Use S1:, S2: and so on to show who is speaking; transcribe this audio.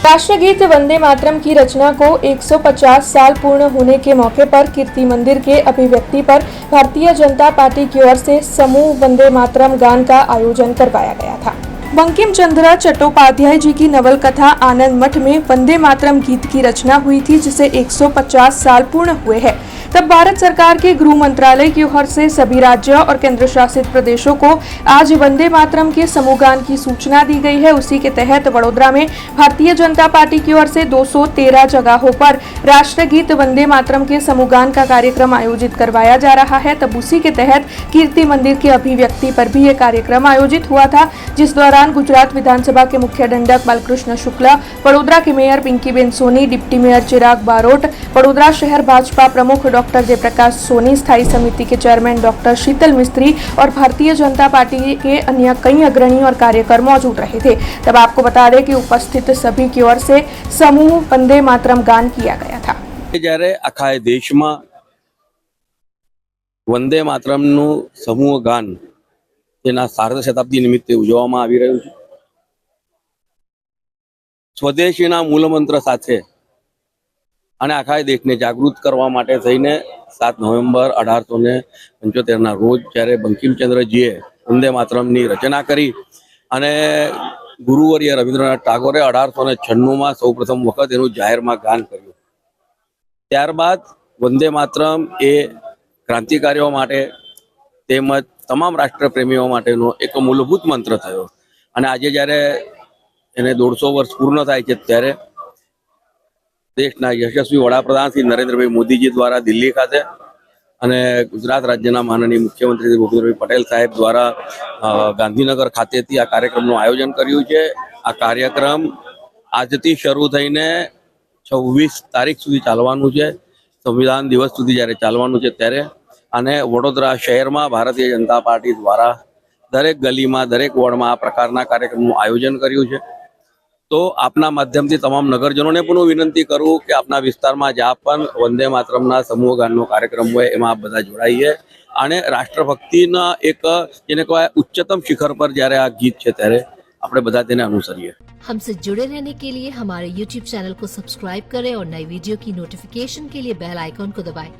S1: राष्ट्रगीत वंदे मातरम की रचना को 150 साल पूर्ण होने के मौके पर कीर्ति मंदिर के अभिव्यक्ति पर भारतीय जनता पार्टी की ओर से समूह वंदे मातरम गान का आयोजन करवाया गया था। बंकिम चंद्र चट्टोपाध्याय जी की नवलकथा आनंद मठ में वंदे मातरम गीत की रचना हुई थी, जिसे 150 साल पूर्ण हुए हैं। तब भारत सरकार के गृह मंत्रालय की ओर से सभी राज्यों और केंद्र शासित प्रदेशों को आज वंदे मातरम के समूह गान की सूचना दी गई है। उसी के तहत वडोदरा में भारतीय जनता पार्टी की ओर से 213 जगहों पर राष्ट्रगीत वंदे मातरम के समूह गान का कार्यक्रम आयोजित करवाया जा रहा है। तब उसी के तहत कीर्ति मंदिर के अभिव्यक्ति पर भी यह कार्यक्रम आयोजित हुआ था, जिस दौरान गुजरात विधानसभा के मुख्य दंडक बालकृष्ण शुक्ला, वडोदरा के मेयर पिंकीबेन सोनी, डिप्टी मेयर चिराग बारोट, वडोदरा शहर भाजपा प्रमुख डॉक्टर जयप्रकाश सोनी, स्थायी समिति के चेयरमैन डॉक्टर शीतल मिस्त्री और भारतीय जनता पार्टी के अन्य कई अग्रणी और कार्यकर मौजूद रहे थे। तब आपको बता दें कि उपस्थित सभी की ओर से समूह वंदे मातरम गान किया गया था।
S2: જ્યારે આખા દેશમાં વંદે માતરમનું સમૂહ ગાન તેના સાર્ધ શતાબ્દી નિમિત્તે ઉજવવામાં આવી રહ્યું છે। સ્વદેશીના મૂલમંત્ર સાથે અને આખા દેશને જાગૃત કરવા માટે થઈને 7 નવેમ્બર 1875 ના રોજ જ્યારે બંકિમચંદ્રજીએ વંદે માતરમની રચના કરી અને ગુરુવર્ય રવિન્દ્રનાથ ટાગોરે 1896 માં સૌપ્રથમ વખત એનું જાહેરમાં ગાન કર્યું। ત્યારબાદ વંદે માતરમ એ ક્રાંતિકારીઓ માટે તેમજ તમામ રાષ્ટ્રપ્રેમીઓ માટેનો એક મૂળભૂત મંત્ર થયો અને આજે જ્યારે એને 150 વર્ષ પૂર્ણ થાય છે ત્યારે દેશના યશસ્વી વડાપ્રધાન શ્રી નરેન્દ્રભાઈ મોદીજી દ્વારા દિલ્હી ખાતે અને ગુજરાત રાજ્યના માનનીય મુખ્યમંત્રી શ્રી ભૂપેન્દ્રભાઈ પટેલ સાહેબ દ્વારા ગાંધીનગર ખાતેથી આ કાર્યક્રમનું આયોજન કર્યું છે। આ કાર્યક્રમ આજથી શરૂ થઈને 26 તારીખ સુધી ચાલવાનું છે। સંવિધાન દિવસ સુધી જ્યારે ચાલવાનું છે ત્યારે અને વડોદરા શહેરમાં ભારતીય જનતા પાર્ટી દ્વારા દરેક ગલીમાં દરેક વોર્ડમાં આ પ્રકારના કાર્યક્રમનું આયોજન કર્યું છે। તો આપના માધ્યમથી તમામ નગરજનોને પણ હું વિનંતી કરું કે આપના વિસ્તારમાં જ્યાં પણ વંદે માતરમના સમૂહ ગાનનો કાર્યક્રમ હોય એમાં આપ બધા જોડાઈએ અને રાષ્ટ્રભક્તિના એક જેને કહેવાય ઉચ્ચતમ શિખર પર જ્યારે આ ગીત છે ત્યારે આપણે બધા તેને અનુસરીએ।
S3: हमसे जुड़े रहने के लिए हमारे YouTube चैनल को सब्सक्राइब करें और नई वीडियो की नोटिफिकेशन के लिए बेल आइकॉन को दबाएं।